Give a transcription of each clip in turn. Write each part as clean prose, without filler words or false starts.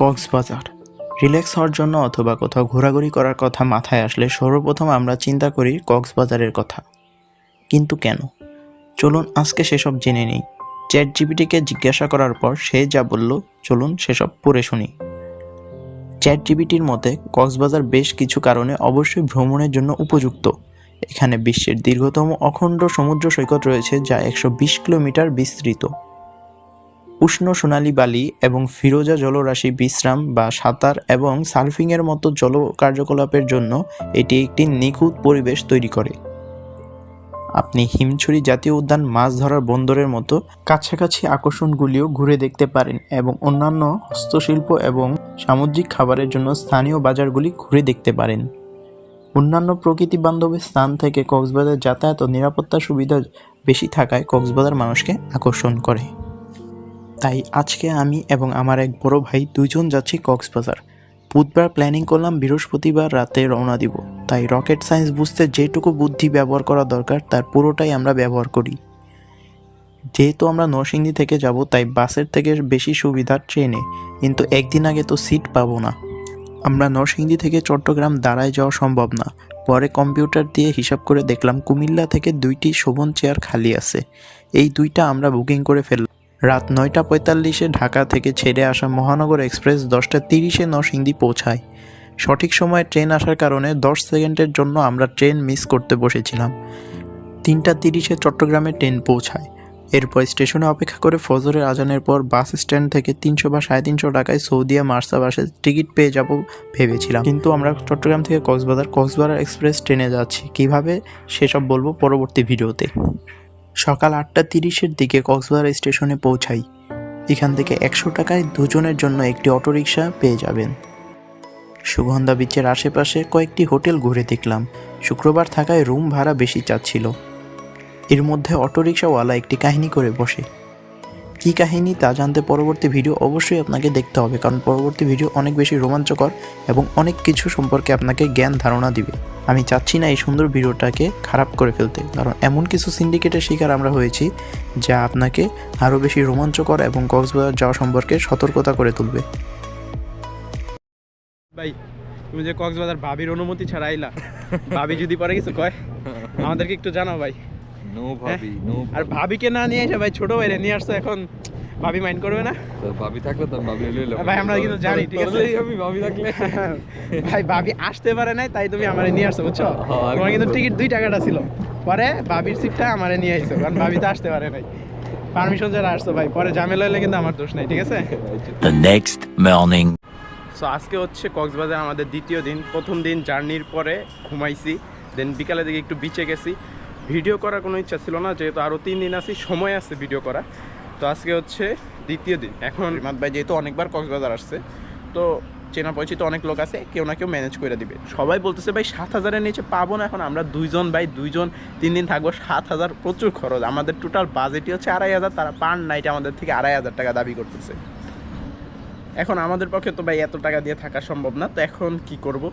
Cox's Bazar relax হওয়ার জন্য অথবা কোথাও ঘোরাঘুরি করার কথা মাথায় আসলে সর্বপ্রথম আমরা চিন্তা করি কক্সবাজারের কথা। কিন্তু কেন? চলুন আজকে সেসব জেনে নিই। চ্যাটজিপিটিকে জিজ্ঞাসা করার পর সে যা বলল, চলুন সেসব পড়ে শুনি। চ্যাটজিপিটির মতে কক্সবাজার বেশ কিছু কারণে অবশ্যই ভ্রমণের জন্য উপযুক্ত। এখানে বিশ্বের দীর্ঘতম অখণ্ড সমুদ্র সৈকত রয়েছে, যা 120 কিলোমিটার বিস্তৃত। উষ্ণ সোনালী বালি এবং ফিরোজা জলরাশি বিশ্রাম বা সাঁতার এবং সার্ফিংয়ের মতো জল কার্যকলাপের জন্য এটি একটি নিখুঁত পরিবেশ তৈরি করে। আপনি হিমছড়ি জাতীয় উদ্যান, মাছ ধরার বন্দরের মতো কাছাকাছি আকর্ষণগুলিও ঘুরে দেখতে পারেন এবং অন্যান্য হস্তশিল্প এবং সামুদ্রিক খাবারের জন্য স্থানীয় বাজারগুলি ঘুরে দেখতে পারেন। অন্যান্য প্রকৃতি বান্ধব স্থান থেকে কক্সবাজার যাতায়াত ও নিরাপত্তার সুবিধা বেশি থাকায় কক্সবাজার মানুষকে আকর্ষণ করে। তাই আজকে আমি এবং আমার এক বড় ভাই দুইজন যাচ্ছি কক্সবাজার। বুধবার প্ল্যানিং করলাম বৃহস্পতিবার রাতে রওনা দিব। তাই রকেট সায়েন্স বুঝতে যেটুকু বুদ্ধি ব্যবহার করা দরকার তার পুরোটাই আমরা ব্যবহার করি। যেহেতু আমরা নরসিংদী থেকে যাব, তাই বাসের থেকে বেশি সুবিধা ট্রেনে, কিন্তু একদিন আগে তো সিট পাবো না। আমরা নরসিংদী থেকে চট্টগ্রাম দাঁড়ায় যাওয়া সম্ভব না। পরে কম্পিউটার দিয়ে হিসাব করে দেখলাম কুমিল্লা থেকে 2টি শোভন চেয়ার খালি আছে। এই 2টা আমরা বুকিং করে ফেললাম। রাত 9:45-এ ঢাকা থেকে ছেড়ে আসা মহানগর এক্সপ্রেস 10:30-এ নরসিংদী পৌঁছায়। সঠিক সময়ে ট্রেন আসার কারণে 10 সেকেন্ডের জন্য আমরা ট্রেন মিস করতে বসেছিলাম। 3:30-এ চট্টগ্রামে ট্রেন পৌঁছায়। এরপর স্টেশনে অপেক্ষা করে ফজরের আজানের পর বাস স্ট্যান্ড থেকে 300 বা 350 টাকায় সৌদিয়া মার্সা বাসের টিকিট পেয়ে যাব ভেবেছিলাম, কিন্তু আমরা চট্টগ্রাম থেকে কক্সবাজার এক্সপ্রেস ট্রেনে যাচ্ছি। কিভাবে সেসব বলবো পরবর্তী ভিডিওতে। সকাল 8:30-এর দিকে কক্সবাজার স্টেশনে পৌঁছাই। এখান থেকে 100 টাকায় দুজনের জন্য একটি অটোরিকশা পেয়ে যাবেন। সুগন্ধা বিচের আশেপাশে কয়েকটি হোটেল ঘুরে দেখলাম। শুক্রবার থাকায় রুম ভাড়া বেশি চাচ্ছিল। এর মধ্যে অটোরিকশাওয়ালা একটি কাহিনী করে বসে। কী কাহিনী তা জানতে পরবর্তী ভিডিও অবশ্যই আপনাকে দেখতে হবে, কারণ পরবর্তী ভিডিও অনেক বেশি রোমাঞ্চকর এবং অনেক কিছু সম্পর্কে আপনাকে জ্ঞান ধারণা দিবে। আমি চাচ্ছি না এই সুন্দর ভিডিওটাকে খারাপ করে ফেলতে, কারণ এমন কিছু সিন্ডিকেটের শিকার আমরা হয়েছি যা আপনাকে আরও বেশি রোমাঞ্চকর এবং কক্সবাজার যাওয়া সম্পর্কে সতর্কতা করে তুলবে। ভাই, তুমি যে কক্সবাজার ভাবির অনুমতি ছাড়া আইলা, ভাবি যদি পরে কিছু কয় আমাদেরকে একটু জানাও ভাই। নো ভাবি, নো। আর ভাবিকে না নিয়ে এসে ভাই ছোট ভাইরে নিয়ে আসছো, এখন ভাবি মাইন্ড করবে না? ভাবি থাকলে তো ভাবি লইলাম ভাই আমরা কিন্তু জানি, ঠিক আছে? আমি ভাবি থাকলে ভাই ভাবি আসতে পারে নাই, তাই তুমি আমারে নিয়ে আসছো, বুঝছো? তোমার কিন্তু টিকিট 2 টাকাটা ছিল, পরে ভাবির সিটটা আমারে নিয়ে আইছো, কারণ ভাবি তো আসতে পারে নাই। পারমিশন ছাড়া আসছো ভাই, পরে ঝামেলা হলে কিন্তু আমার দোষ নাই, ঠিক আছে? The next morning. সো আজকে হচ্ছে কক্সবাজার আমাদের দ্বিতীয় দিন। প্রথম দিন জার্নির পরে ঘুমাইছি, দেন বিকালে দিকে একটু বিচে গেছি। ভিডিও করার কোনো ইচ্ছা ছিল না, যেহেতু আরও 3 দিন আছি, সময় আছে ভিডিও করা। তো আজকে হচ্ছে দ্বিতীয় দিন। এখন রিমাদ ভাই যেহেতু অনেকবার কক্সবাজার আসছে, তো চেনা পরিচিত অনেক লোক আছে, কেউ না কেউ ম্যানেজ করে দিবে। সবাই বলতেছে ভাই 7,000-এর নিচে পাবো না। এখন আমরা 2 ভাই 2 3 দিন থাকবো, 7,000 প্রচুর খরচ। আমাদের টোটাল বাজেটই হচ্ছে 2,500, তারা পার নাইটে আমাদের থেকে 2,500 টাকা দাবি করতেছে। এখন আমাদের পক্ষে তো ভাই এত টাকা দিয়ে থাকা সম্ভব না। তো এখন কি করব,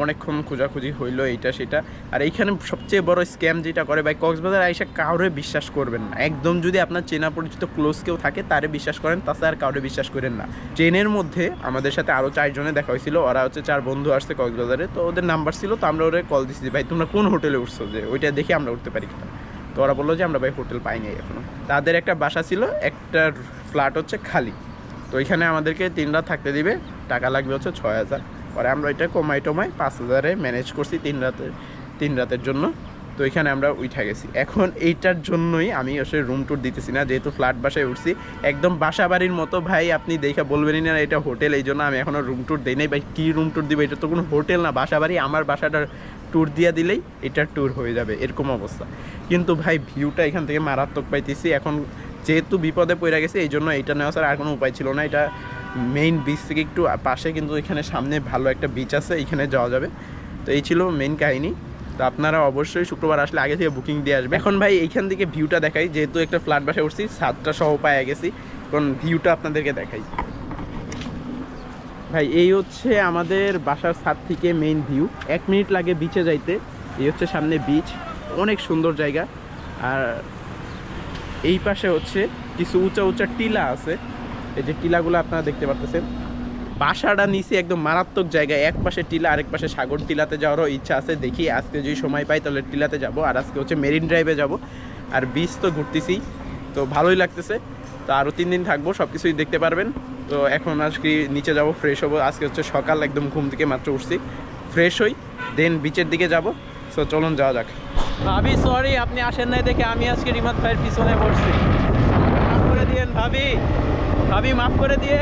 অনেকক্ষণ খোঁজাখুঁজি হইলো এইটা সেটা। আর এইখানে সবচেয়ে বড় স্ক্যাম যেটা করে ভাই, কক্সবাজার আইসা কাউরে বিশ্বাস করবেন না। একদম যদি আপনার চেনা পরিচিত ক্লোজ কেউ থাকে তারে বিশ্বাস করেন, তাছাড়া আর কাউরে বিশ্বাস করেন না। ট্রেনের মধ্যে আমাদের সাথে আরও 4 জনে দেখা হয়েছিল। ওরা হচ্ছে 4 বন্ধু আসছে কক্সবাজারে, তো ওদের নাম্বার ছিল। তো আমরা ওরা কল দিচ্ছি, ভাই তোমরা কোন হোটেলে উঠছো, যে ওইটা দেখে আমরা উঠতে পারি কিনা। তো ওরা বললো যে আমরা ভাই হোটেল পাইনি এখনো। তাদের একটা বাসা ছিল, একটা ফ্ল্যাট হচ্ছে খালি। তো এখানে আমাদেরকে 3 রাত থাকতে দিবে, টাকা লাগবে হচ্ছে 6,000। পরে আমরা ওইটা কমাই 5,000-এ ম্যানেজ করছি 3 রাতের জন্য। তো এখানে আমরা উঠা গেছি। এখন এইটার জন্যই আমি আসলে রুম ট্যুর দিতেছি না, যেহেতু ফ্ল্যাট বাসায় উঠছি, একদম বাসা বাড়ির মতো। ভাই আপনি দেখে বলবেনই না এটা হোটেল, এই জন্য আমি এখনও রুম ট্যুর দিই নাই। ভাই কী রুম ট্যুর দিবে, এটা তো কোনো হোটেল না, বাসা বাড়ি। আমার বাসাটার ট্যুর দিয়ে দিলেই এটার ট্যুর হয়ে যাবে, এরকম অবস্থা। কিন্তু ভাই ভিউটা এখান থেকে মারাত্মক পাইতেছি। এখন যেহেতু বিপদে পড়ে গেছে, এই জন্য এইটা নেওয়া ছাড়া আর কোনো উপায় ছিল না। এটা মেইন বিচ থেকে একটু পাশে, কিন্তু এখানে সামনে ভালো একটা বিচ আছে, এখানে যাওয়া যাবে। তো এই ছিল মেইন কাহিনী। তো আপনারা অবশ্যই শুক্রবার আসলে আগে থেকে বুকিং দিয়ে আসবে। এখন ভাই এইখান থেকে ভিউটা দেখাই, যেহেতু একটা ফ্ল্যাট বাসায় উঠছি, 7টা সহ পায়ে গেছি। এখন ভিউটা আপনাদেরকে দেখাই। ভাই এই হচ্ছে আমাদের বাসার ছাদ থেকে মেইন ভিউ। 1 মিনিট লাগে বিচে যাইতে। এই হচ্ছে সামনে বিচ, অনেক সুন্দর জায়গা। আর এই পাশে হচ্ছে কিছু উঁচা উঁচা টিলা আছে, এই যে টিলাগুলো আপনারা দেখতে পারতেছেন। বাসাটা নিচে একদম মারাত্মক জায়গায়, এক পাশে টিলা আরেক পাশে সাগর। টিলাতে যাওয়ারও ইচ্ছা আছে, দেখি আজকে যদি সময় পাই তাহলে টিলাতে যাব। আর আজকে হচ্ছে মেরিন ড্রাইভে যাব। আর বিচ তো ঘুরতেছি, তো ভালোই লাগতেছে। তো আরও 3 দিন থাকবো, সব কিছুই দেখতে পারবেন। তো এখন আজকে নিচে যাব, ফ্রেশ হবো। আজকে হচ্ছে সকাল, একদম ঘুম থেকে মাত্র উঠছি, ফ্রেশ হই, দেন বিচের দিকে যাব। সো চলুন যাওয়া যাক। ভাবি সরি, আপনি আসেন নাই দেখে আমি আজকে রিমাদ ভাইয়ের পিছনে পড়ছি। মাফ করে দিয়েন ভাবি, ভাবি মাফ করে দিয়ে।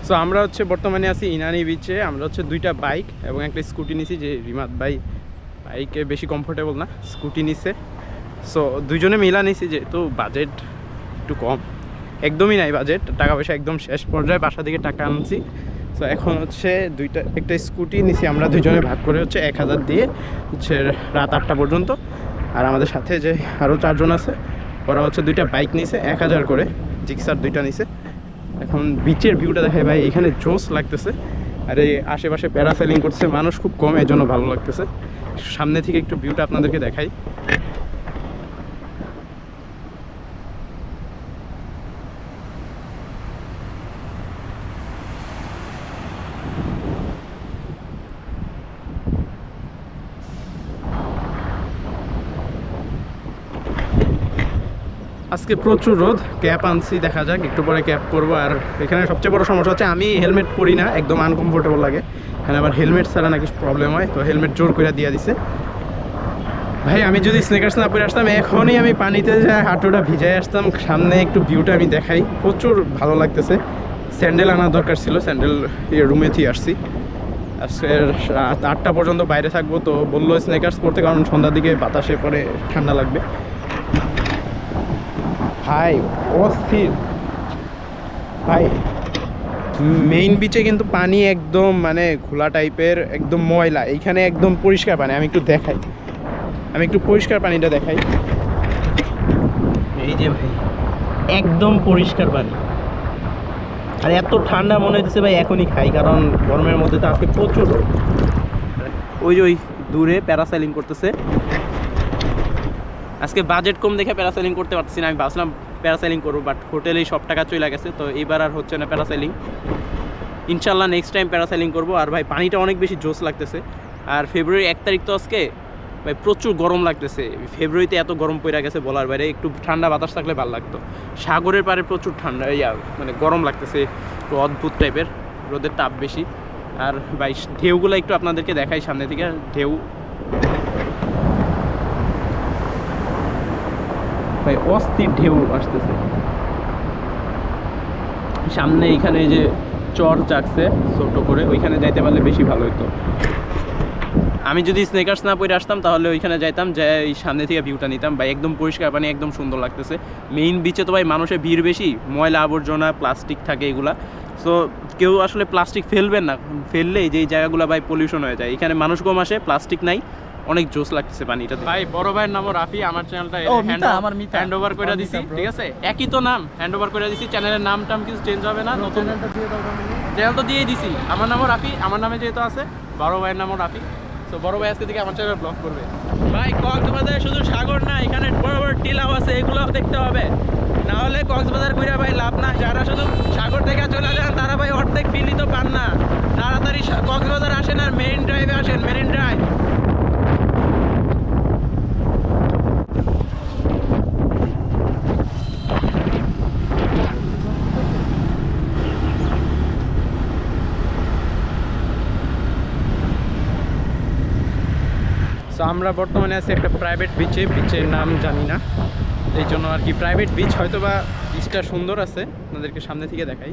সো আমরা হচ্ছে বর্তমানে আছি ইনানি বিচে। আমরা হচ্ছে 2টা বাইক এবং একটা স্কুটি নিছি, যে রিমাদ ভাই বাইকে বেশি কমফোর্টেবল না, স্কুটি নিছে। সো দুইজনে মিলা নিছি, যেহেতু বাজেট একটু কম, একদমই নাই বাজেট, টাকা পয়সা একদম শেষ পর্যায়ে, বাসা থেকে টাকা আনছি। সো এখন হচ্ছে একটা স্কুটি নিছি আমরা দুইজনে ভাগ করে, হচ্ছে 1000 দিয়ে হচ্ছে রাত 8টা পর্যন্ত। আর আমাদের সাথে যে আরও 4 জন আছে, ওরা হচ্ছে 2টা বাইক নিছে, 1000 করে, জিক্সার 2টা নিছে। এখন বিচের ভিউটা দেখায় ভাই, এখানে জোস লাগতেছে। আর এই আশেপাশে প্যারাসেলিং করছে, মানুষ খুব কম, এর জন্য ভালো লাগতেছে। সামনে থেকে একটু ভিউটা আপনাদেরকে দেখাই। আজকে প্রচুর রোদ, ক্যাপ আনছি, দেখা যাক একটু পরে ক্যাপ করবো। আর এখানে সবচেয়ে বড় সমস্যা হচ্ছে আমি হেলমেট পরি না, একদম আনকমফোর্টেবল লাগে এখানে। আবার হেলমেট ছাড়া নাকি প্রবলেম হয়, তো হেলমেট জোর করে দিয়ে দিছে ভাই। আমি যদি স্নেকার্স না পরে আসতাম, এখনই আমি পানিতে যাই হাঁটুটা ভিজাই আসতাম। সামনে একটু ভিউটা আমি দেখাই, প্রচুর ভালো লাগতেছে। স্যান্ডেল আনার দরকার ছিল, স্যান্ডেল রুমে থেকে আসছি। আজকে রাত 8টা পর্যন্ত বাইরে থাকবো, তো বললো স্নেকার্স পরতে, কারণ সন্ধ্যার দিকে বাতাসে পরে ঠান্ডা লাগবে। ভাই অস্থির ভাই, মেইন বিচে কিন্তু পানি একদম মানে ঘোলা টাইপের, একদম ময়লা। এইখানে একদম পরিষ্কার পানি, আমি একটু দেখাই, আমি একটু পরিষ্কার পানিটা দেখাই। এই যে ভাই একদম পরিষ্কার পানি, আর এত ঠান্ডা মনে হচ্ছে ভাই এখনই খাই, কারণ গরমের মধ্যে তো আজকে প্রচুর। ওই যে ওই দূরে প্যারাসাইলিং করতেছে। আজকে বাজেট কম দেখে প্যারাসাইলিং করতে পারছি না। আমি ভাবছিলাম প্যারাসাইলিং করবো, বাট হোটেলেই সব টাকা চলে গেছে, তো এইবার আর হচ্ছে না প্যারাসাইলিং। ইনশাল্লাহ নেক্সট টাইম প্যারাসাইলিং করবো। আর ভাই পানিটা অনেক বেশি জোস লাগতেছে। আর ফেব্রুয়ারি 1 তারিখ তো আজকে, ভাই প্রচুর গরম লাগতেছে। ফেব্রুয়ারিতে এত গরম পড়ে গেছে বলার বাইরে, একটু ঠান্ডা বাতাস থাকলে ভালো লাগতো। সাগরের পাড়ে প্রচুর ঠান্ডা, মানে গরম লাগতেছে, একটু অদ্ভুত টাইপের, রোদের তাপ বেশি। আর ভাই ঢেউগুলো একটু আপনাদেরকে দেখাই সামনে থেকে। ঢেউ ভাই অস্থির ঢেউ আসতেছে সামনে। এখানে যে চর জাগছে ছোট করে, ওইখানে যাইতে পারলে বেশি ভালো হতো। আমি যদি স্নেকার্স না পরে আসতাম তাহলে ওইখানে যাইতাম, যে এই সামনে থেকে ভিউটা নিতাম। ভাই একদম পরিষ্কার পানি, একদম সুন্দর লাগতেছে। মেইন বিচে তো ভাই মানুষের ভিড় বেশি, ময়লা আবর্জনা প্লাস্টিক থাকে এগুলা। সো কেউ আসলে প্লাস্টিক ফেলবেন না, ফেললে যে এই জায়গাগুলো ভাই পলিউশন হয়ে যায়। এখানে মানুষ কম আসে, প্লাস্টিক নাই, অনেক জোস লাগতেছে পানিটা। ভাই বড় ভাইয়ের নামও রাফি, আমার চ্যানেলটা হ্যান্ড ওভার করে দিছি, ঠিক আছে? একই তো নাম, হ্যান্ড ওভার করে দিছি। চ্যানেলের নাম টাম কিছু চেঞ্জ হবে না, নতুন চ্যানেল তো দিয়েই দিছি। আমার নামও রাফি, আমার নামে যেহেতু আছে, বড় ভাইয়ের নামও রাফি। তো বড় ভাই আজকে থেকে আমার চ্যানেল ব্লগ করবে। ভাই কক্সবাজারে শুধু সাগর না, এখানে বড় বড় টিলাও আছে, এগুলোও দেখতে হবে। না হলে কক্সবাজার ঘুরে ভাই লাভ না। যারা শুধু সাগর থেকে চলে যান তারা ভাই অর্ধেক ফিলই তো পান না। তাড়াতাড়ি কক্সবাজার আসেন আর মেরিন ড্রাইভে আসেন, মেরিন ড্রাইভ। সো আমরা বর্তমানে আছি একটা প্রাইভেট বিচে, বিচের নাম জানি না, এই জন্য আর কি প্রাইভেট বিচ, হয়তো বা বিচটা সুন্দর আছে, আপনাদেরকে সামনে থেকে দেখাই।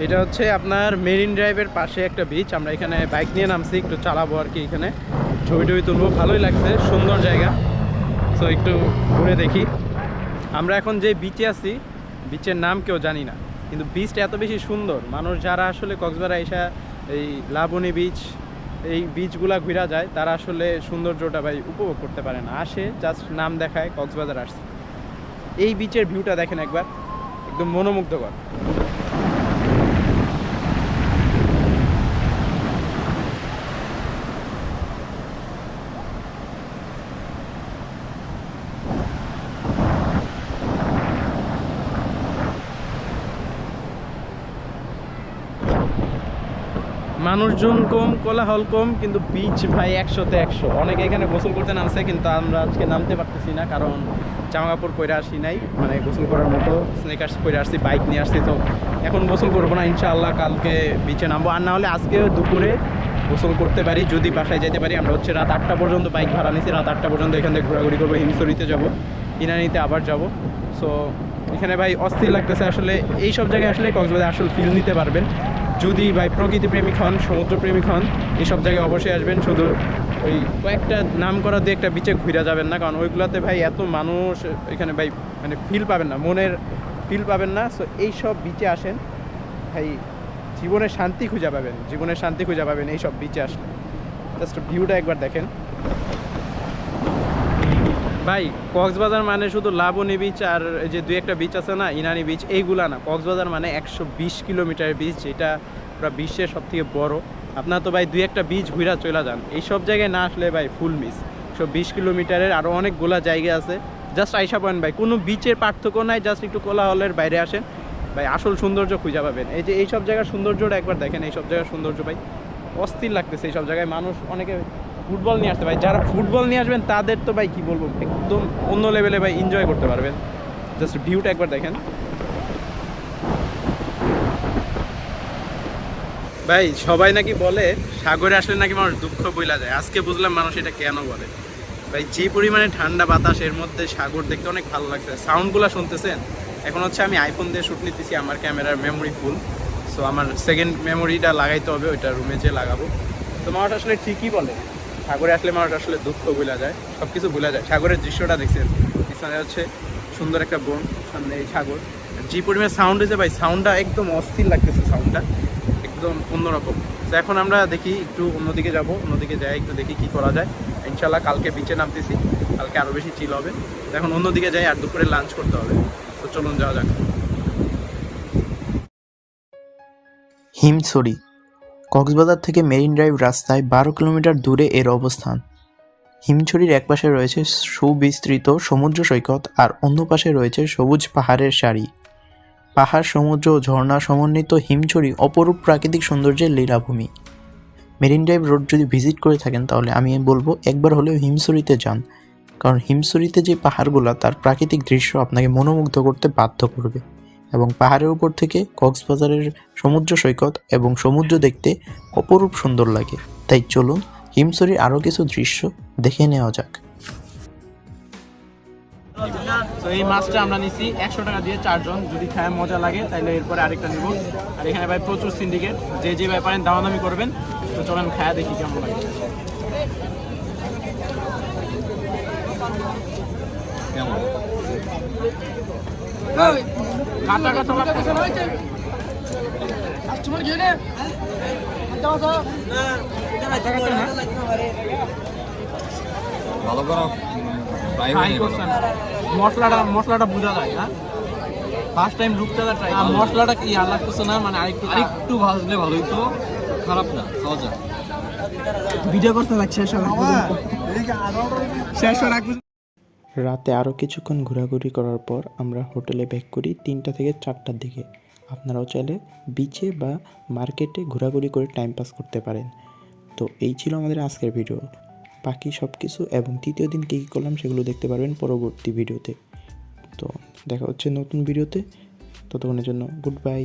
এটা হচ্ছে আপনার মেরিন ড্রাইভের পাশে একটা বিচ। আমরা এখানে বাইক নিয়ে নামছি, একটু চালাবো আর কি, এখানে ছবি টবি তুলবো, ভালোই লাগছে, সুন্দর জায়গা। সো একটু ঘুরে দেখি। আমরা এখন যে বিচে আছি, বিচের নাম কেউ জানি না, কিন্তু বিচটা এত বেশি সুন্দর, মানুষ যারা আসলে কক্সবাজার আইসা এই লাবণী বিচ এই বিচগুলা ঘুরা যায়, তারা আসলে সৌন্দর্যটা ভাই উপভোগ করতে পারে না, আসে জাস্ট নাম দেখায় কক্সবাজার আসছে। এই বিচের ভিউটা দেখেন একবার, একদম মনোমুগ্ধকর। মানুষজন কম, কোলাহল কম, কিন্তু বিচ ভাই 100-তে 100। অনেকে এখানে গোসল করতে নামছে, কিন্তু আমরা আজকে নামতে পারতেছি না, কারণ জামা কাপড় পরে আসি নাই, মানে গোসল করার মতো স্নেকার্স পরে আসছি, বাইক নিয়ে আসছি। তো এখন গোসল করবো না, ইনশাআল্লাহ কালকে বিচে নামবো, আর না হলে আজকে দুপুরে গোসল করতে পারি যদি বাসায় যেতে পারি। আমরা হচ্ছে রাত 8টা পর্যন্ত বাইক ভাড়া নিয়েছি, রাত 8টা পর্যন্ত এখান থেকে ঘোরাঘুরি করবো, হিমছড়িতে যাবো, ইনানিতে আবার যাব। সো এখানে ভাই অস্থির লাগতেছে আসলে। এই সব জায়গায় আসলে কক্সবাজার আসলে ফিল নিতে পারবেন যদি ভাই প্রকৃতি প্রেমিক হন, সমুদ্র প্রেমিক হন, এইসব জায়গায় অবশ্যই আসবেন। শুধু ওই কয়েকটা নাম করা দিয়ে একটা বিচে ঘুরে যাবেন না, কারণ ওইগুলোতে ভাই এত মানুষ, এখানে ভাই মানে ফিল পাবেন না, মনের ফিল পাবেন না। সো এইসব বিচে আসেন ভাই, জীবনের শান্তি খুঁজে পাবেন, জীবনের শান্তি খুঁজে পাবেন এইসব বিচে আসলে। জাস্ট ভিউটা একবার দেখেন ভাই। কক্সবাজার মানে শুধু লাবণী বিচ আর এই যে 2-একটা বিচ আছে না, ইনানি বিচ, এইগুলা না। কক্সবাজার মানে 120 কিলোমিটারের বিচ, যেটা পুরো বিশ্বের সব থেকে বড়। আপনার তো ভাই 2-একটা বিচ ঘুরা চলে যান, এইসব জায়গায় না আসলে ভাই ফুল মিস। 120 কিলোমিটারের আরও অনেকগুলা জায়গা আছে, জাস্ট আইসা পয়েন্ট ভাই, কোনো বিচের পার্থক্য নাই, জাস্ট একটু কোলাহলের বাইরে আসেন ভাই, আসল সৌন্দর্য খুঁজে পাবেন। এই যে এইসব জায়গার সৌন্দর্যটা একবার দেখেন, এইসব জায়গার সৌন্দর্য ভাই অস্থির লাগতেছে। এইসব জায়গায় মানুষ অনেকে ফুটবল নিয়ে আসতে ভাই, যারা ফুটবল নিয়ে আসবেন তাদের তো ভাই কি বলবো, একদম অন্য লেভেলে ভাই এনজয় করতে পারবেন। জাস্ট ভিউটা একবার দেখেন ভাই। সবাই নাকি বলে সাগরে আসলে নাকি মানুষ দুঃখ বইলা যায়, আজকে বুঝলাম মানুষ এটা কেন বলে ভাই। যে পরিমাণে ঠান্ডা বাতাস, এর মধ্যে সাগর দেখতে অনেক ভালো লাগছে। সাউন্ডগুলো শুনতেছেন? এখন হচ্ছে আমি আইফোন দিয়ে শ্যুট নিতেছি, আমার ক্যামেরার মেমোরি ফুল, সো আমার সেকেন্ড মেমোরিটা লাগাইতে হবে, ওইটা রুমে যেয়ে লাগাবো। তো মানুষ আসলে ঠিকই বলে, সাগরে আসলে মানুষ আসলে দুঃখ ভুলা যায়, সব কিছু ভুলা যায়। সাগরের দৃশ্যটা দেখছেন, পিছনে হচ্ছে সুন্দর একটা বন, সামনে এই সাগর, যে পরিমাণে সাউন্ড হয়েছে ভাই, সাউন্ডটা একদম অস্থির লাগতেছে, সাউন্ডটা একদম অন্যরকম। তো এখন আমরা দেখি একটু অন্যদিকে যাব, অন্যদিকে যাই একটু দেখি কি করা যায়। ইনশাল্লাহ কালকে বিচে নামতেছি, কালকে আরও বেশি চিল হবে। তো এখন অন্যদিকে যাই, আর দুপুরে লাঞ্চ করতে হবে। তো চলুন যাওয়া যাক। হিমছড়ি কক্সবাজার থেকে মেরিন ড্রাইভ রাস্তায় 12 কিলোমিটার দূরে এর অবস্থান। হিমছড়ির এক পাশে রয়েছে সুবিস্তৃত সমুদ্র সৈকত, আর অন্য পাশে রয়েছে সবুজ পাহাড়ের সারি। পাহাড়, সমুদ্র ও ঝর্ণা সমন্বিত হিমছড়ি অপরূপ প্রাকৃতিক সৌন্দর্যের লীলাভূমি। মেরিন ড্রাইভ রোড যদি ভিজিট করে থাকেন, তাহলে আমি বলবো একবার হলেও হিমছড়িতে যান, কারণ হিমছড়িতে যে পাহাড়গুলো, তার প্রাকৃতিক দৃশ্য আপনাকে মনোমুগ্ধ করতে বাধ্য করবে। এবং পাহাড়ের উপর থেকে কক্সবাজারের সমুদ্র সৈকত এবং সমুদ্র দেখতে অপরূপ সুন্দর লাগে। তাই চলুন হিমছড়ির আরও কিছু দৃশ্য দেখে নেওয়া যাক। তো এই মাছটা আমরা নিছি 100 টাকা দিয়ে 4 জন, যদি খায় মজা লাগে তাহলে এরপরে আরেকটা নিব। আর এখানে ভাই প্রচুর সিন্ডিকেট, যে যে ভাই পারেন দামাদামি করবেন। তো চলেন খায়া দেখি কেমন লাগে। কাঁচা কাঁচা লাগতেছে না? ভালো করে ফ্রাই করছেন, মশলাটা বোঝা যায় না, ফার্স্ট টাইম রূপচাঁদা ট্রাই। মশলাটা কি আর লাগতেছে না, মানে আরেকটু ভাজলে ভালো হইতো, খারাপ না, খাওয়া যায়। ভিডিও করতে লাগছে শেষ হওয়ার রাতে আরও কিছুক্ষণ ঘোরাঘুরি করার পর আমরা হোটেলে ব্যাক করি 3টা থেকে 4টার দিকে। আপনারাও চাইলে বিচে বা মার্কেটে ঘোরাঘুরি করে টাইম পাস করতে পারেন। তো এই ছিল আমাদের আজকের ভিডিও। বাকি সব কিছু এবং তৃতীয় দিন কী কী করলাম সেগুলো দেখতে পারবেন পরবর্তী ভিডিওতে। তো দেখা হচ্ছে নতুন ভিডিওতে, ততক্ষণের জন্য গুড বাই।